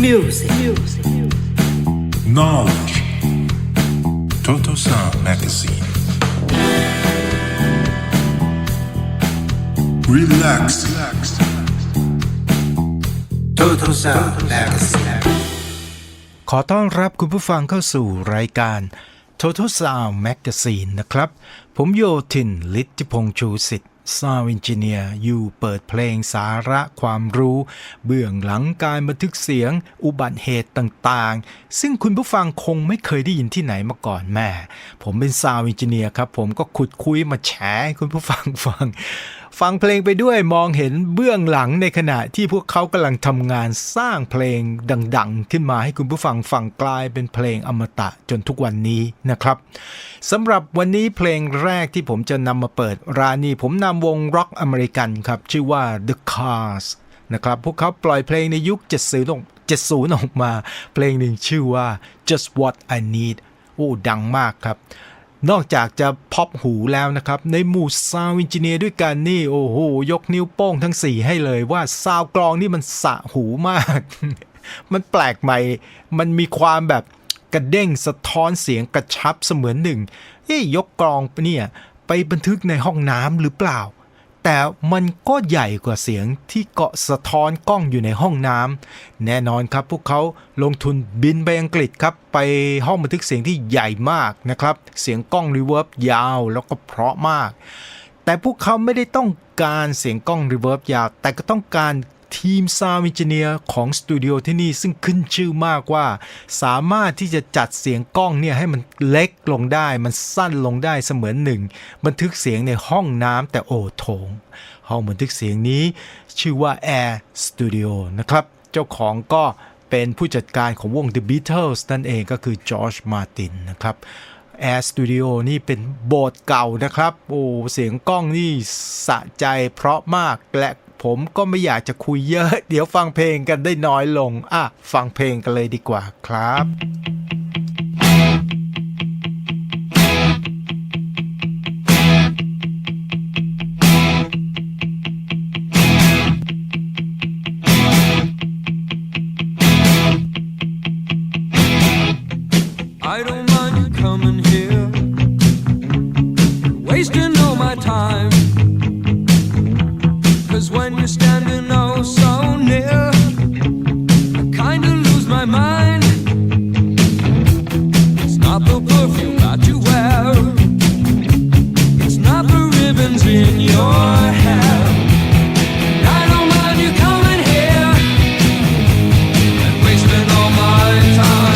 Music Knowledge Total Sound Magazine Relax Total Sound Magazine ขอต้อนรับคุณผู้ฟังเข้าสู่รายการ Total Sound Magazine นะครับผมโยธิน ฤทธิพงษ์ชูสิทธิ์ Sound Engineer อยู่เปิดเพลงสาระความรู้เบื้องหลังการบันทึกเสียงอุบัติเหตุต่างๆซึ่งคุณผู้ฟังคงไม่เคยได้ยินที่ไหนมาก่อนแม่ผมเป็น Sound Engineer ครับผมก็ขุดคุยมาแชร์ให้คุณผู้ฟังฟังเพลงไปด้วยมองเห็นเบื้องหลังในขณะที่พวกเขากำลังทำงานสร้างเพลงดังๆขึ้นมาให้คุณผู้ฟังฟังกลายเป็นเพลงอมตะจนทุกวันนี้นะครับสำหรับวันนี้เพลงแรกที่ผมจะนำมาเปิดร้านนี้ผมนำวงร็อกอเมริกันครับชื่อว่า The Cars นะครับพวกเขาปล่อยเพลงในยุค70 ออกมาเพลงหนึ่งชื่อว่า Just What I Need โอ้ดังมากครับนอกจากจะพอปหูแล้วนะครับในหมู่ซาวด์เอนจิเนียร์ด้วยกันนี่โอ้โหยกนิ้วโป้งทั้ง4ให้เลยว่าซาวด์กลองนี่มันสะหูมาก มันแปลกใหม่มันมีความแบบกระเด้งสะท้อนเสียงกระชับเสมือนหนึ่งยกกลองเนี่ยไปบันทึกในห้องน้ำหรือเปล่าแต่มันก็ใหญ่กว่าเสียงที่เกาะสะท้อนกล้องอยู่ในห้องน้ำแน่นอนครับพวกเขาลงทุนบินไปอังกฤษครับไปห้องบันทึกเสียงที่ใหญ่มากนะครับเสียงกล้องรีเวิร์บยาวแล้วก็เพราะมากแต่พวกเขาไม่ได้ต้องการเสียงกล้องรีเวิร์บยาวแต่ก็ต้องการทีมซาวด์เอนจิเนียร์ของสตูดิโอที่นี่ซึ่งขึ้นชื่อมากว่าสามารถที่จะจัดเสียงกล้องเนี่ยให้มันเล็กลงได้มันสั้นลงได้เสมือนหนึ่งบันทึกเสียงในห้องน้ำแต่โอโถงห้องบันทึกเสียงนี้ชื่อว่า Air Studio นะครับเจ้าของก็เป็นผู้จัดการของวง The Beatles นั่นเองก็คือจอร์จมาร์ตินนะครับ Air Studio นี่เป็นโบสถ์เก่านะครับโอ้เสียงกล้องนี่สะใจเพราะมากและผมก็ไม่อยากจะคุยเยอะเดี๋ยวฟังเพลงกันได้น้อยลงฟังเพลงกันเลยดีกว่าครับ I don't mind you coming here, wasting all my time. 'Cause when you're standing oh so near, I kinda lose my mind. It's not the perfume that you wear, it's not the ribbons in your hair. I don't mind you coming here and wasting all my time.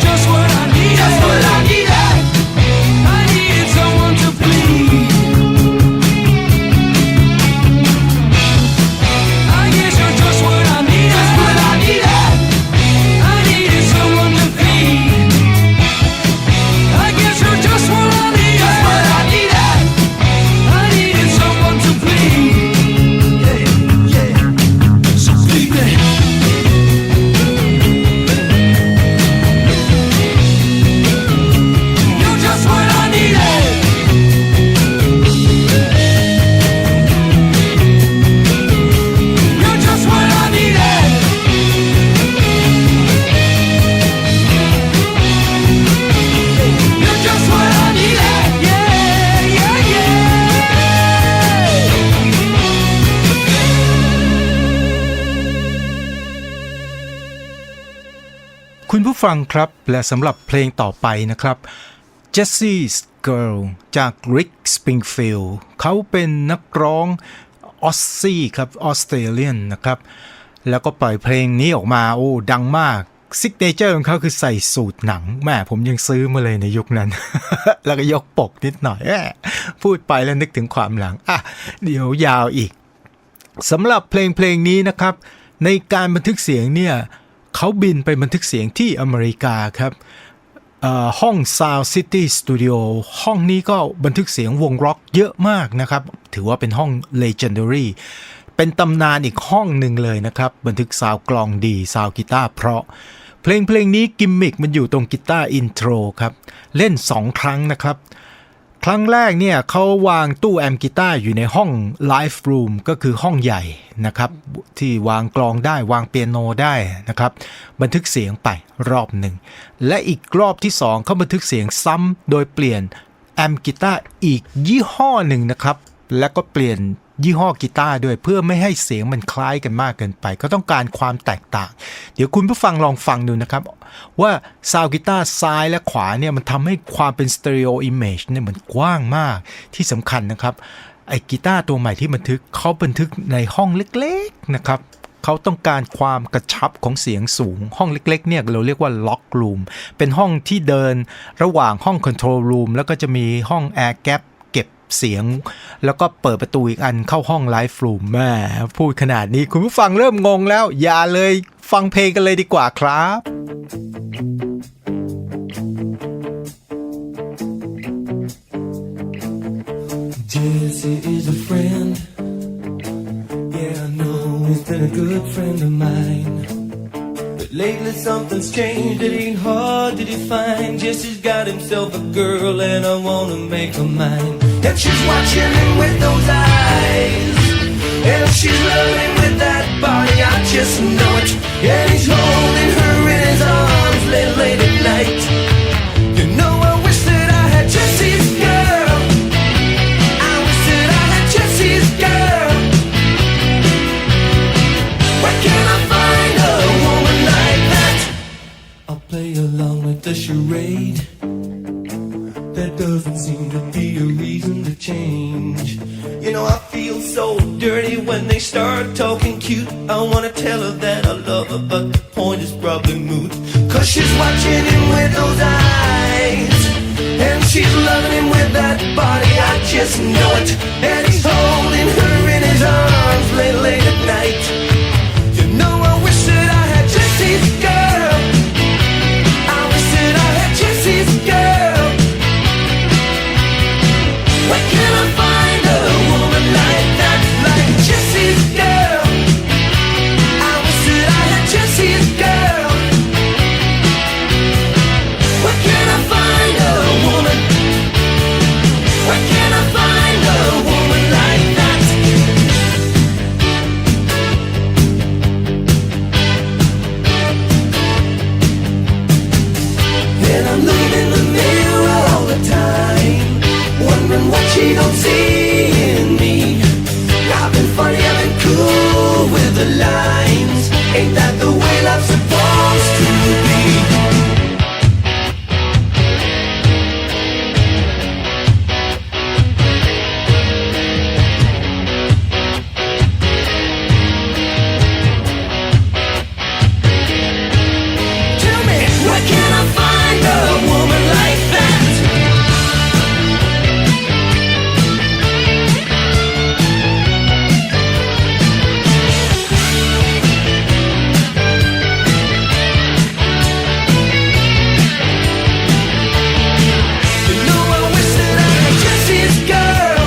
Just what ฟังครับและสำหรับเพลงต่อไปนะครับ Jesse's Girl จาก Rick Springfield เขาเป็นนักร้องออสซี่ครับออสเตรเลียนนะครับแล้วก็ปล่อยเพลงนี้ออกมาโอ้ดังมากซิกเนเจอร์ของเขาคือใส่สูทหนังแม่ผมยังซื้อมาเลยในยุคนั้น แล้วก็ยกปกนิดหน่อยพูดไปแล้วนึกถึงความหลังเดี๋ยวยาวอีกสำหรับเพลงนี้นะครับในการบันทึกเสียงเนี่ยเขาบินไปบันทึกเสียงที่อเมริกาครับห้อง Sound City Studio ห้องนี้ก็บันทึกเสียงวงร็อกเยอะมากนะครับถือว่าเป็นห้อง Legendary เป็นตำนานอีกห้องหนึ่งเลยนะครับบันทึกซาวกลองดีซาวกีตาร์เพราะเพลงนี้กิมมิกมันอยู่ตรงกีตาร์อินโทรครับเล่น2ครั้งนะครับครั้งแรกเนี่ยเขาวางตู้แอมป์กีตาร์อยู่ในห้อง Live Room ก็คือห้องใหญ่นะครับที่วางกลองได้วางเปียโนได้นะครับบันทึกเสียงไปรอบหนึ่งและอีกรอบที่2เขาบันทึกเสียงซ้ำโดยเปลี่ยนแอมป์กีตาร์อีกยี่ห้อหนึ่งนะครับแล้วก็เปลี่ยนยี่ห้อกีตาร์ด้วยเพื่อไม่ให้เสียงมันคล้ายกันมากเกินไปก็ต้องการความแตกต่างเดี๋ยวคุณผู้ฟังลองฟังดูนะครับว่าซาวด์กีตาร์ซ้ายและขวาเนี่ยมันทำให้ความเป็นสเตอริโออิมเมจเนี่ยมันกว้างมากที่สำคัญนะครับไอ้กีตาร์ตัวใหม่ที่บันทึกเขาบันทึกในห้องเล็กๆนะครับเขาต้องการความกระชับของเสียงสูงห้องเล็กๆเนี่ยเราเรียกว่าล็อกรูมเป็นห้องที่เดินระหว่างห้องคอนโทรลรูมแล้วก็จะมีห้องแอร์แกปเก็บเสียงแล้วก็เปิดประตูอีกอันเข้าห้องไลฟ์รูมแม่พูดขนาดนี้คุณผู้ฟังเริ่มงงแล้วอย่าเลยฟังเพลงกันเลยดีกว่าครับ Jesse is a friend. Yeah, I know he's been a good friend of mine. But lately something's changed. It ain't hard to define. Jesse's got himself a girl and I wanna make her mine. And she's watching him with those eyes. And she's loving with that body, I just know it. And he's holding her in his arms late at night. You know I wish that I had Jesse's girl. I wish that I had Jesse's girl. Where can I find a woman like that? I'll play along with the charade. There doesn't seem to be a reason to change. You know I feel so dirty when they start talking cute. I wanna tell her that I love her, but the point is probably moot. Cause she's watching him with those eyes. And she's loving him with that body, I just know it. And he's holding her in his arms late at night. You know I wish that I had Jesse's girl. I wish that I had Jesse's girl. Where can I find a woman like that, like Jesse's girl? I wish that I had Jesse's girl. Where can I find a woman? Where can I find a woman like that? And I'm looking in the mirror all the time, wondering what she don't see in me. I've been funny, I've been cool with the lines. Ain't that the way love's supposed to be? Tell me, where can I find a woman like that? You know I wish that I had Jesse's girl.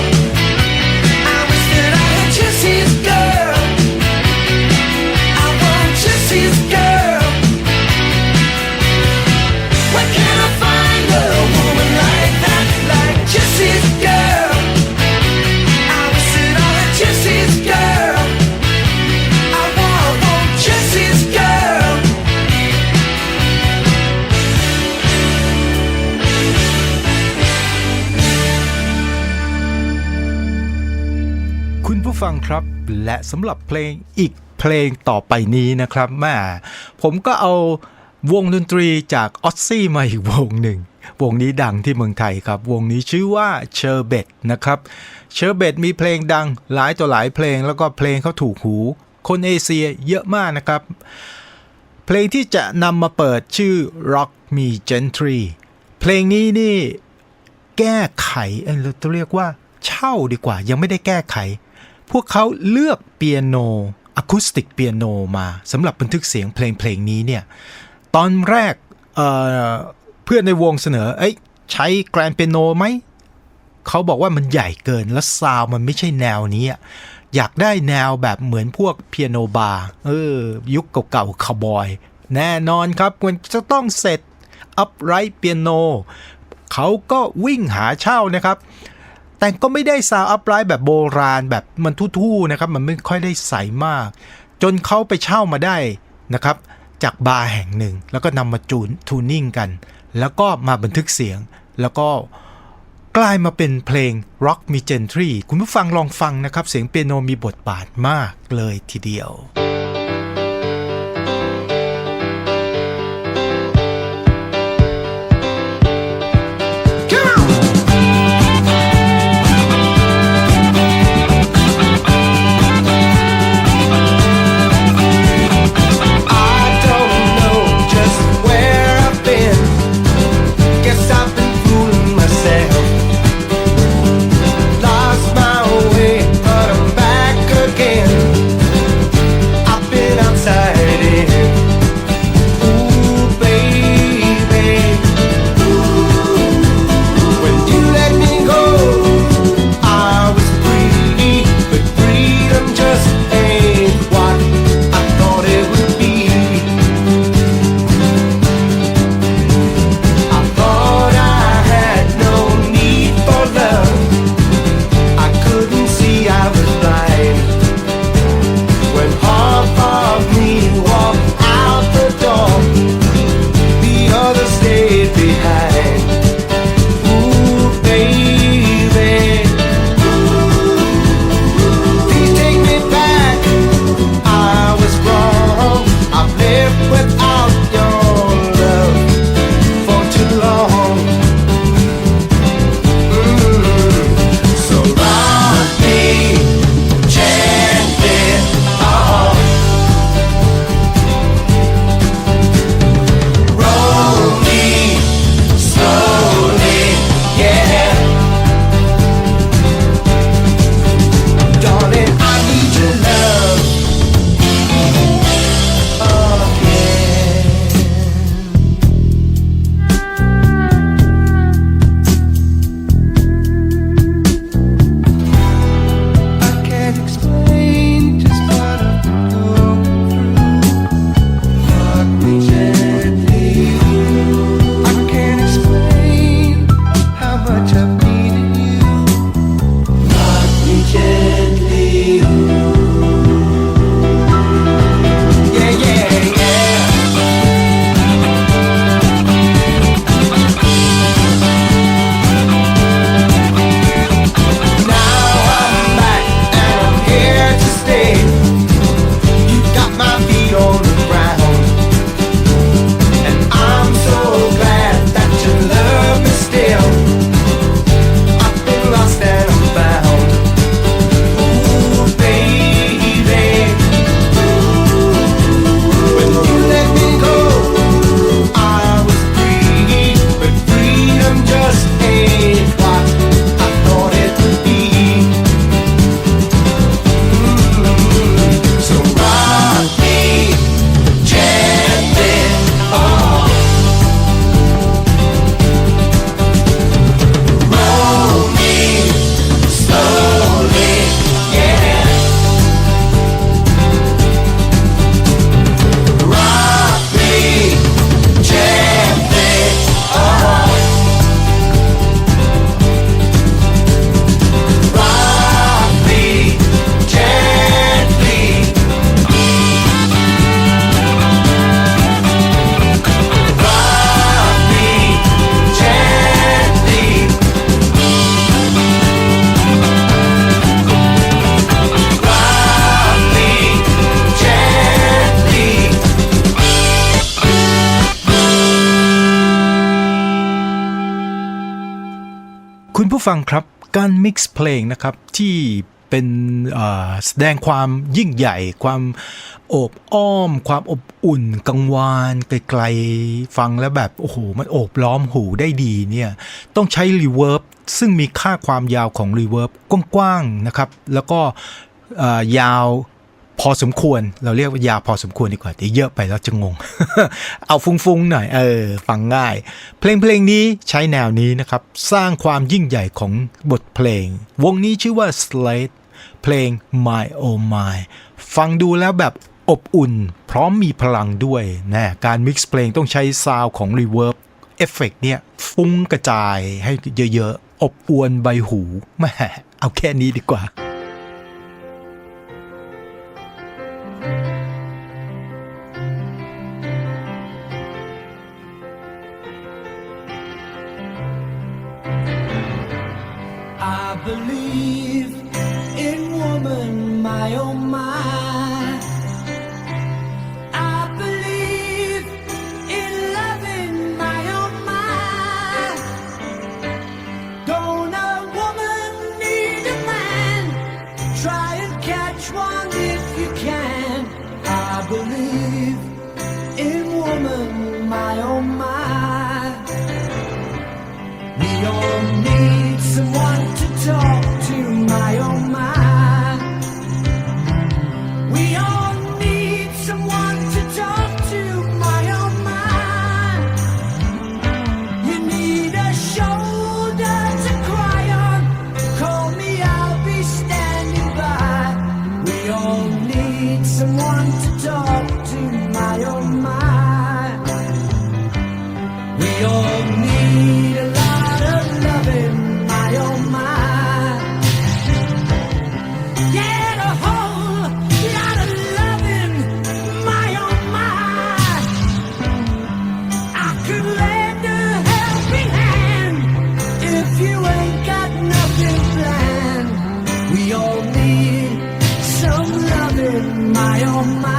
I wish that I had Jesse's girl. I want Jesse's girl. Where can I find a woman like that, like Jesse's girl? I wish that I had Jesse's girl. I want Jesse's girl. คุณผู้ฟังครับและสำหรับเพลงอีกเพลงต่อไปนี้นะครับแม่ผมก็เอา วงดนตรีจากออสซี่มาอีกวงหนึ่งวงนี้ดังที่เมืองไทยครับวงนี้ชื่อว่าเชอร์เบตนะครับเชอร์เบตมีเพลงดังหลายต่อหลายเพลงแล้วก็เพลงเขาถูกหูคนเอเชียเยอะมากนะครับเพลงที่จะนำมาเปิดชื่อ Rock Me Gently เพลงนี้นี่แก้ไขเราต้องเรียกว่าเช่าดีกว่ายังไม่ได้แก้ไขพวกเขาเลือกเปียโนอะคูสติกเปียโนมาสำหรับบันทึกเสียงเพลงนี้เนี่ยตอนแรกเพื่อนในวงเสนอใช้แกรนด์เปียโนไหมเขาบอกว่ามันใหญ่เกินและซาวมันไม่ใช่แนวนี้อยากได้แนวแบบเหมือนพวกเปียโนบาร์ยุคเก่าๆคาวบอยแน่นอนครับมันจะต้องเสร็จอัพไรท์เปียโนเขาก็วิ่งหาเช่านะครับแต่ก็ไม่ได้ซาวอัพไรท์แบบโบราณแบบมันทู่ๆนะครับมันไม่ค่อยได้ใสมากจนเขาไปเช่ามาได้นะครับจากบาร์แห่งหนึ่งแล้วก็นำมาทูนิ่งกันแล้วก็มาบันทึกเสียงแล้วก็กลายมาเป็นเพลง Rock Me Gently คุณผู้ฟังลองฟังนะครับเสียงเปียโนมีบทบาทมากเลยทีเดียว Lost my way, but I'm back again. คุณผู้ฟังครับการมิกซ์เพลงนะครับที่เป็นแสดงความยิ่งใหญ่ความโอบอ้อมความอบอุ่นกังวานไกลๆฟังแล้วแบบโอ้โหมันโอบล้อมหูได้ดีเนี่ยต้องใช้รีเวิร์บซึ่งมีค่าความยาวของรีเวิร์บกว้างๆนะครับแล้วก็ยาวพอสมควรเราเรียกว่ายาวพอสมควรดีกว่าเดี๋ยวเยอะไปแล้วจะงง เอาฟุ้งๆหน่อยฟังง่ายเพลงนี้ใช้แนวนี้นะครับสร้างความยิ่งใหญ่ของบทเพลงวงนี้ชื่อว่า Slade เพลง My Oh My ฟังดูแล้วแบบอบอุ่นพร้อมมีพลังด้วยนะการมิกซ์เพลงต้องใช้ซาวด์ของรีเวิร์บเอฟเฟกต์เนี่ยฟุ้งกระจายให้เยอะๆอบอวนใบหูแม่เอาแค่นี้ดีกว่าI believe in woman, my oh my. I believe in loving, my oh my. Don't a woman need a man? Try and catch one if you can. I believe in woman, my oh my. We all need someone to talk to, my oh my. We all need someone to talk to, my oh my. You need a shoulder to cry on. Call me, I'll be standing by. We all need someone to talk to, my oh my. We all need a lot of loving, my oh my. Yeah, a whole lot of loving, my oh my. I could lend a helping hand if you ain't got nothing planned. We all need some loving, my oh my.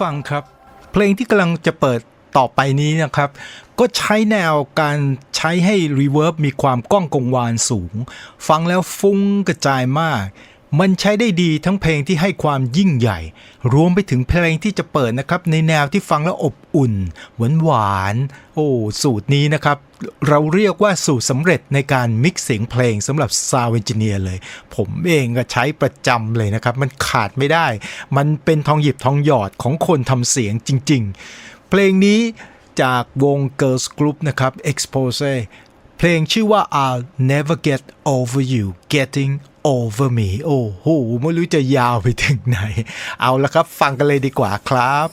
ฟังครับเพลงที่กำลังจะเปิด ต่อไปนี้นะครับก็ใช้แนวการใช้ให้รีเวิร์บมีความก้องกังวานสูงฟังแล้วฟุ้งกระจายมากมันใช้ได้ดีทั้งเพลงที่ให้ความยิ่งใหญ่รวมไปถึงเพลงที่จะเปิดนะครับในแนวที่ฟังแล้วอบอุ่นหวานๆโอ้สูตรนี้นะครับเราเรียกว่าสูตรสำเร็จในการมิกซ์เสียงเพลงสำหรับซาวด์เอนจิเนียร์เลยผมเองก็ใช้ประจำเลยนะครับมันขาดไม่ได้มันเป็นทองหยิบทองหยอดของคนทำเสียงจริงๆเพลงนี้จากวง Girls Group นะครับ Expose เพลงชื่อว่า I'll Never Get Over You Getting Over Me โอ้โหไม่รู้จะยาวไปถึงไหนเอาละครับฟังกันเลยดีกว่าครับ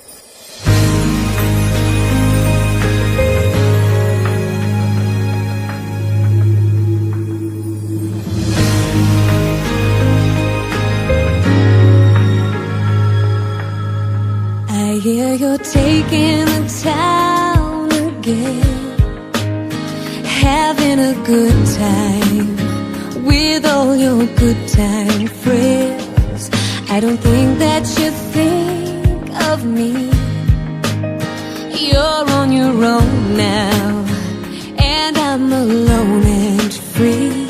I hear you're taking the town again, having a good time with all your good time friends. I don't think that you think of me. You're on your own now, and I'm alone and free.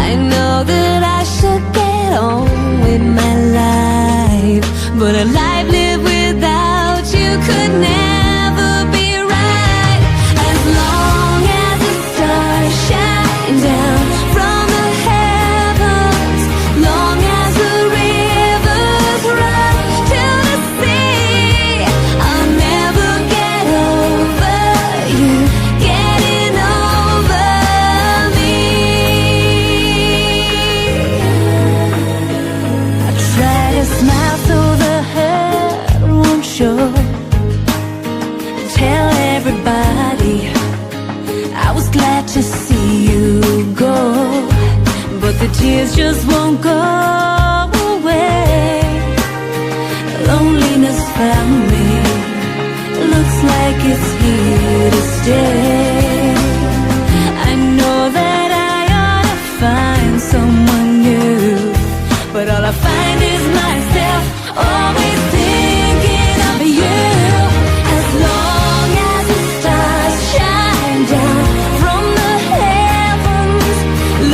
I know that I should get on with my life, but a life lived without you could never be right. As long as the stars shine down from the heavens, long as the rivers run to the sea, I'll never get over you getting over me. I try to smile so the hurt won't show. Tell everybody I was glad to see you go, but the tears just won't go away. Loneliness found me, looks like it's here to stay. I know that I ought to find someone new, but all I find is myself always thinking of you. As long as the stars shine down from the heavens,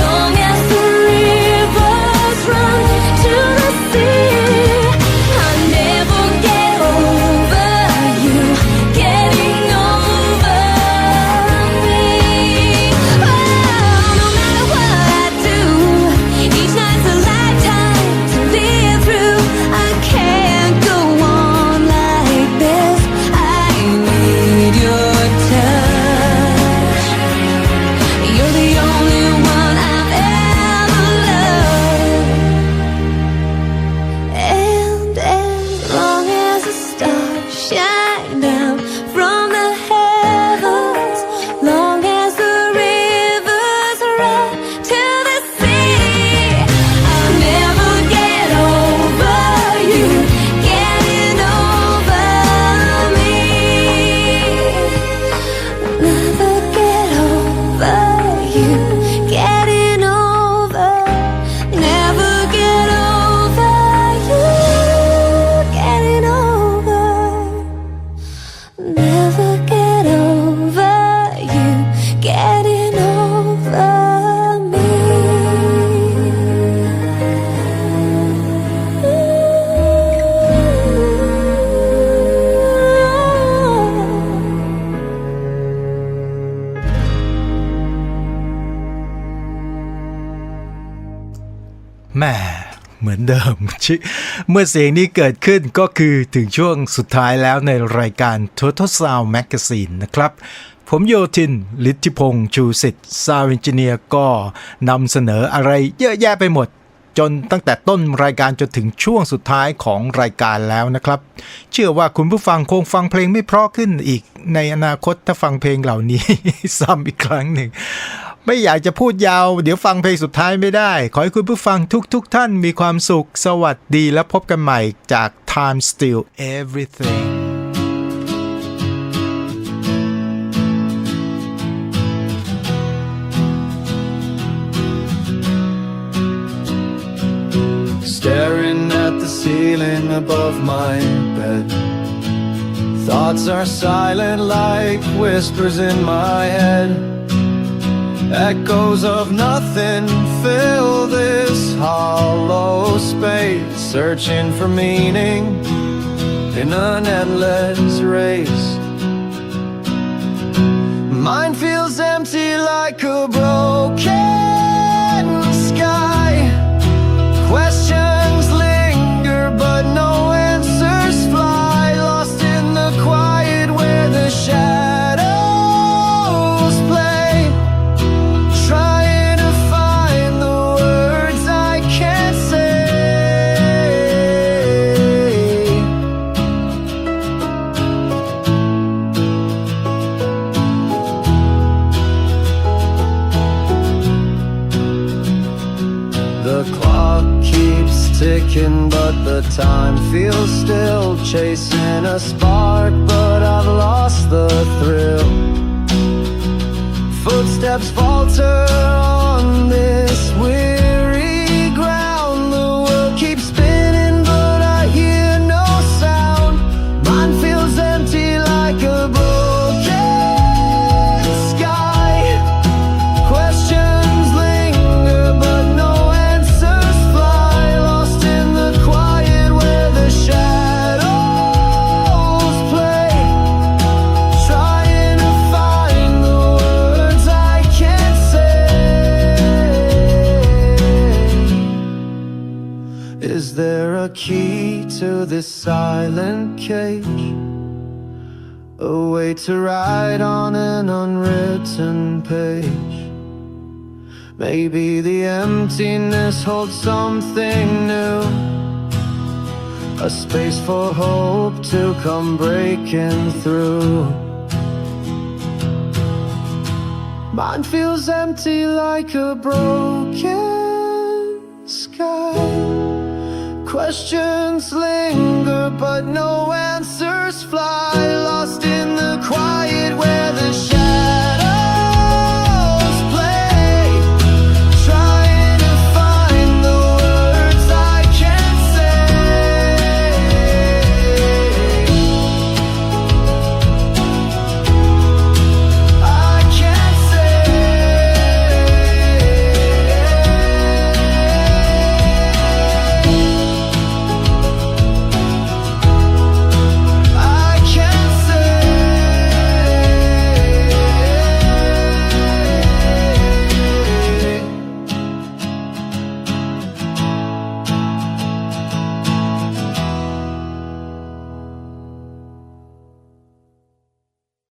long as the rivers run to the sea, I'll never get over you getting over me. Oh, no matter what I do, each night's a lifetime to live through. I can't go on like this. I need your touch. You're the only one I've ever loved. And as long as the stars shine down from the heavens, long as the rivers run to the sea, I'll never get over you getting over me. Never get over you getting over. Never get over you getting over. Never get over you getting over me.แหม่เหมือนเดิม เมื่อเสียงนี้เกิดขึ้นก็คือถึงช่วงสุดท้ายแล้วในรายการ Total Sound Magazine นะครับ ผมโยทิน ฤทธิพงษ์ชูสิทธิ์ Sound Engineer ก็นำเสนออะไรเยอะแยะไปหมด จนตั้งแต่ต้นรายการจนถึงช่วงสุดท้ายของรายการแล้วนะครับ เชื่อว่าคุณผู้ฟังคงฟังเพลงไม่เพราะขึ้นอีกในอนาคตถ้าฟังเพลงเหล่านี้ ซ้ำอีกครั้งหนึ่ง ไม่อยากจะพูดยาวเดี๋ยวฟังเพลงสุดท้ายไม่ได้ ขอให้คุณผู้ฟังทุกท่านมีความสุขสวัสดีและพบกันใหม่จาก Time Still Everything Staring at the ceiling above my bed, Thoughts are silent like whispers in my head. Echoes of nothing fill this hollow space, searching for meaning in an endless race. Mine feels empty like a broken sky. Questions linger but no answers fly, lost in the quiet where the shadows play, trying to find the words I can't say. The clock keeps ticking, but the time feels still, chasing a spark, but I've lost the thrill. Footsteps falter on this weary ground. The world keeps spinning, but I hear no sound. Mine feels empty like a broken sky. Questions linger, but no answers fly, lost in the quiet where the shadows play, trying to find the words I can't say. Is there a key to this silent cage? A way to write on an unwritten page? Maybe the emptiness holds something new, a space for hope to come breaking through. Mine feels empty like a broken sky. Questions linger but no answers fly, lost